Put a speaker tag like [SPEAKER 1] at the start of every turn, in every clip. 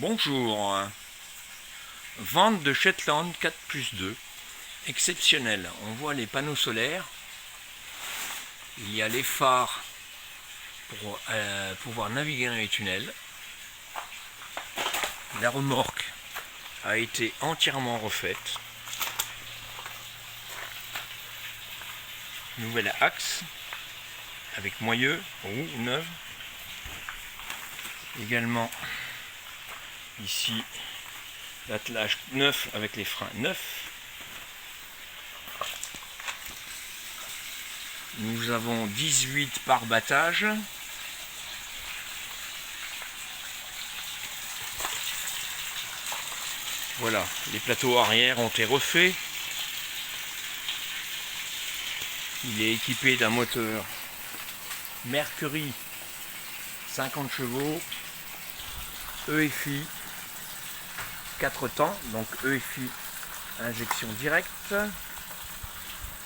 [SPEAKER 1] Bonjour. Vente de Shetland 4+2. Exceptionnel. On voit les panneaux solaires. Il y a les phares pour pouvoir naviguer dans les tunnels. La remorque a été entièrement refaite. Nouvelle axe avec moyeu, roue neuve. Également ici l'attelage neuf avec les freins neufs. Nous avons 18 par battage. Voilà, les plateaux arrière ont été refaits. Il est équipé d'un moteur Mercury 50 chevaux, EFI 4 temps, donc EFI injection directe.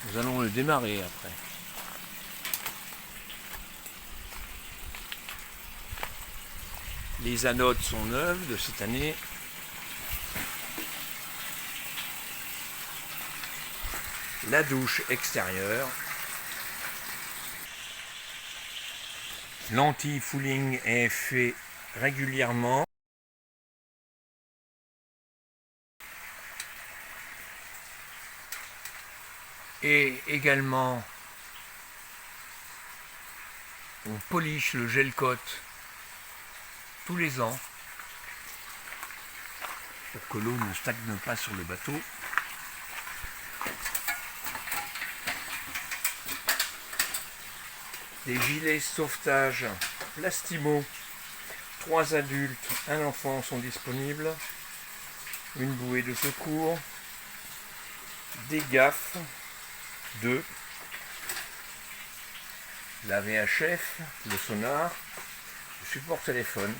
[SPEAKER 1] Nous allons le démarrer après. Les anodes sont neuves de cette année. La douche extérieure. L'anti-fouling est fait régulièrement. Et également, on polish le gel coat tous les ans pour que l'eau ne stagne pas sur le bateau. Des gilets sauvetage Plastimo, 3 adultes, 1 enfant sont disponibles. Une bouée de secours, des gaffes, 2, la VHF, le sonar, le support téléphone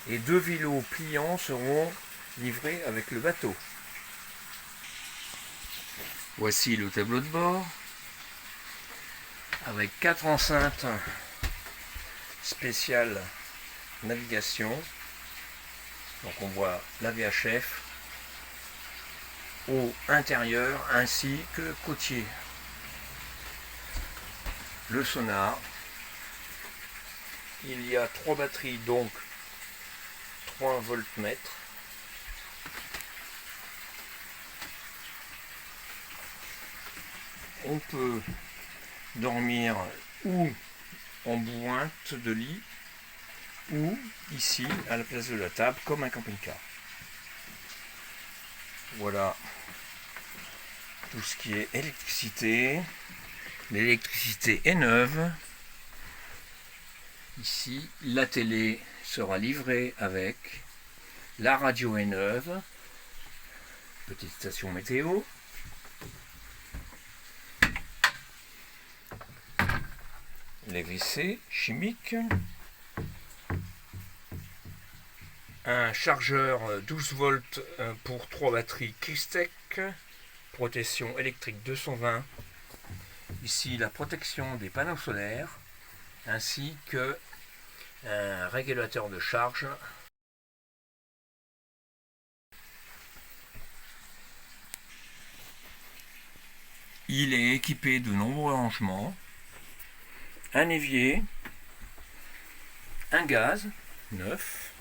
[SPEAKER 1] et 2 vélos pliants seront livrés avec le bateau. Voici le tableau de bord avec 4 enceintes spéciales navigation. Donc on voit la VHF au intérieur ainsi que côtier. Le sonar. Il y a 3 batteries, donc 3 voltmètres. On peut dormir ou en bointe de lit ou ici à la place de la table comme un camping-car. Voilà tout ce qui est électricité. L'électricité est neuve. Ici, la télé sera livrée avec. La radio est neuve. Petite station météo. Les WC chimiques. Un chargeur 12 volts pour 3 batteries Kistec. Protection électrique 220. Ici la protection des panneaux solaires ainsi que un régulateur de charge. Il est équipé de nombreux rangements, un évier, un gaz neuf,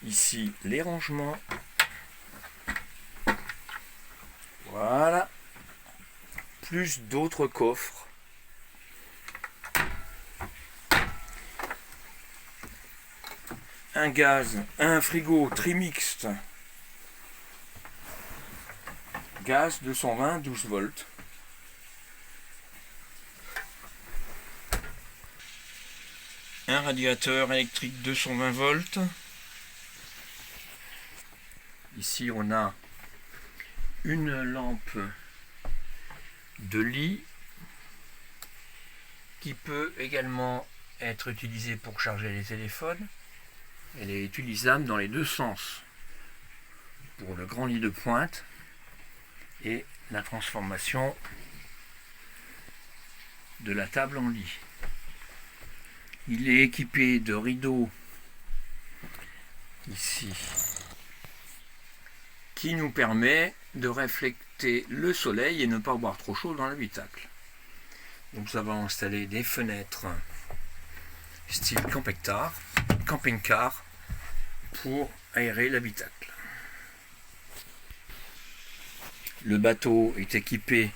[SPEAKER 1] ici les rangements, voilà, plus d'autres coffres. Un gaz, un frigo trimixte, gaz 220 12 volts. Un radiateur électrique 220 volts. Ici on a une lampe de lit qui peut également être utilisée pour charger les téléphones. Elle est utilisable dans les deux sens, pour le grand lit de pointe et la transformation de la table en lit. Il est équipé de rideaux ici, qui nous permet de refléter le soleil et ne pas avoir trop chaud dans l'habitacle. Nous avons installé des fenêtres style camping-car pour aérer l'habitacle. Le bateau est équipé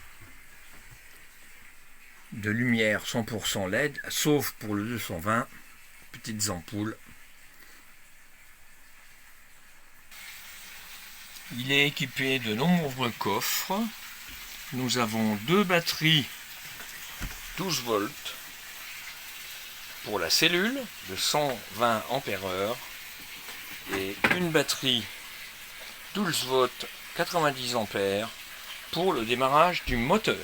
[SPEAKER 1] de lumière 100% LED, sauf pour le 220, petites ampoules. Il est équipé de nombreux coffres. Nous avons 2 batteries 12 volts pour la cellule de 120 ampères et une batterie 12 volts 90 ampères pour le démarrage du moteur.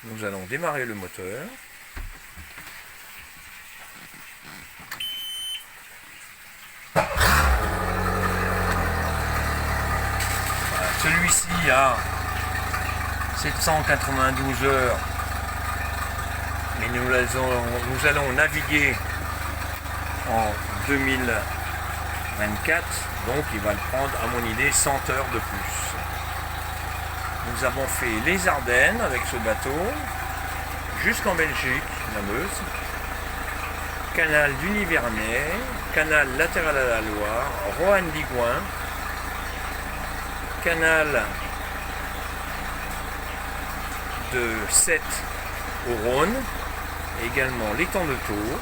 [SPEAKER 1] Nous allons démarrer le moteur. Celui-ci a 792 heures, mais nous allons naviguer en 2024, donc il va le prendre à mon idée 100 heures de plus. Nous avons fait les Ardennes avec ce bateau, jusqu'en Belgique, la Meuse, canal du Nivernais, canal latéral à la Loire, Roanne-Digoin, canal de Sète au Rhône, également l'étang de Thau.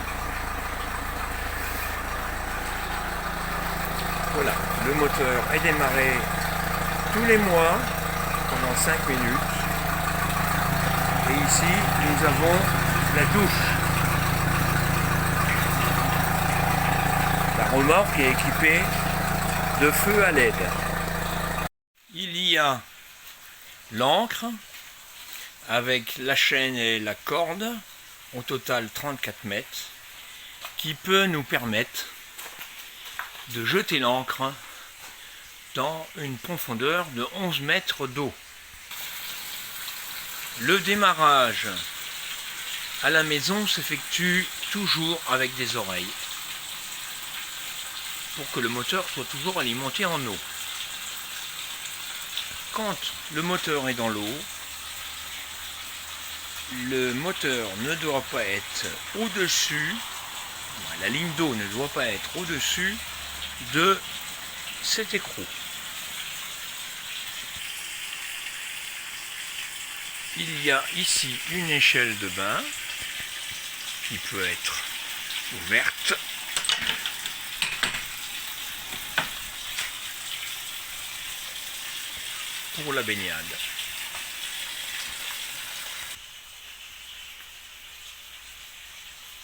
[SPEAKER 1] Voilà, le moteur est démarré tous les mois pendant 5 minutes. Et ici, nous avons la douche. La remorque est équipée de feux à LED. Il y a l'ancre avec la chaîne et la corde, au total 34 mètres, qui peut nous permettre de jeter l'ancre dans une profondeur de 11 mètres d'eau. Le démarrage à la maison s'effectue toujours avec des oreilles pour que le moteur soit toujours alimenté en eau. Quand le moteur est dans l'eau, le moteur ne doit pas être au-dessus, la ligne d'eau ne doit pas être au-dessus de cet écrou. Il y a ici une échelle de bain qui peut être ouverte. Pour la baignade.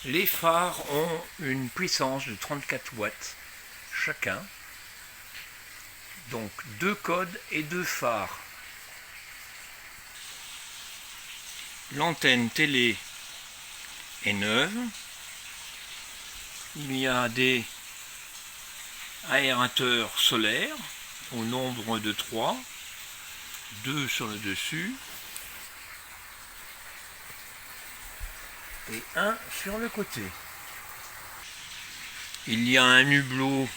[SPEAKER 1] Les phares ont une puissance de 34 watts chacun. Donc 2 codes et 2 phares. L'antenne télé est neuve. Il y a des aérateurs solaires au nombre de 3. 2 sur le dessus et 1 sur le côté. Il y a un hublot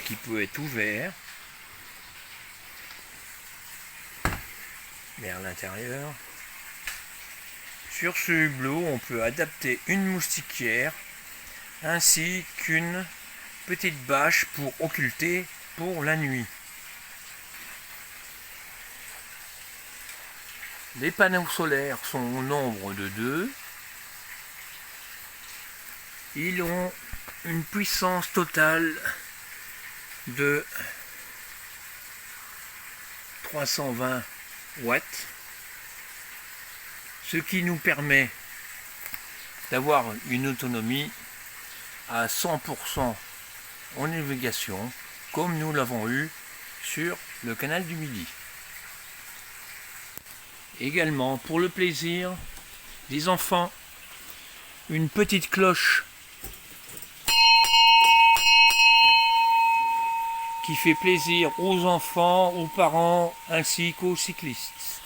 [SPEAKER 1] qui peut être ouvert vers l'intérieur. Sur ce hublot, on peut adapter une moustiquaire ainsi qu'une petite bâche pour occulter pour la nuit. Les panneaux solaires sont au nombre de 2. Ils ont une puissance totale de 320 watts, ce qui nous permet d'avoir une autonomie à 100% en navigation, comme nous l'avons eu sur le canal du Midi. Également, pour le plaisir des enfants, une petite cloche qui fait plaisir aux enfants, aux parents ainsi qu'aux cyclistes.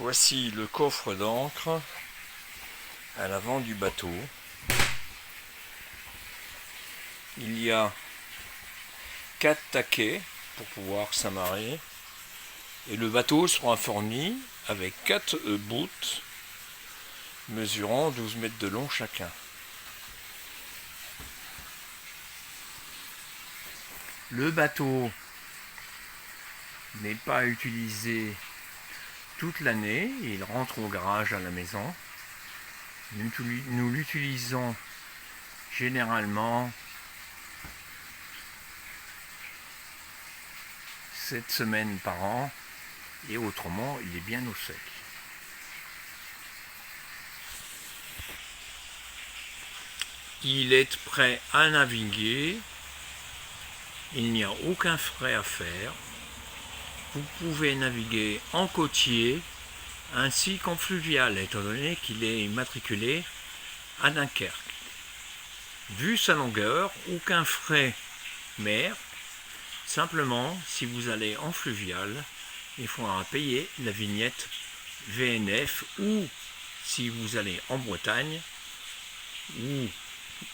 [SPEAKER 1] Voici le coffre d'ancre à l'avant du bateau. Il y a 4 taquets pour pouvoir s'amarrer et le bateau sera fourni avec 4 bouts mesurant 12 mètres de long chacun. Le bateau n'est pas utilisé toute l'année, il rentre au garage à la maison. Nous l'utilisons généralement 7 semaines par an et autrement il est bien au sec. Il est prêt à naviguer, il n'y a aucun frais à faire. Vous pouvez naviguer en côtier ainsi qu'en fluvial, étant donné qu'il est immatriculé à Dunkerque. Vu sa longueur, aucun frais mer. Simplement, si vous allez en fluvial, il faudra payer la vignette VNF, ou si vous allez en Bretagne ou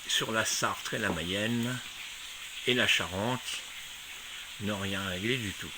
[SPEAKER 1] sur la Sarthe et la Mayenne et la Charente, ne rien régler du tout.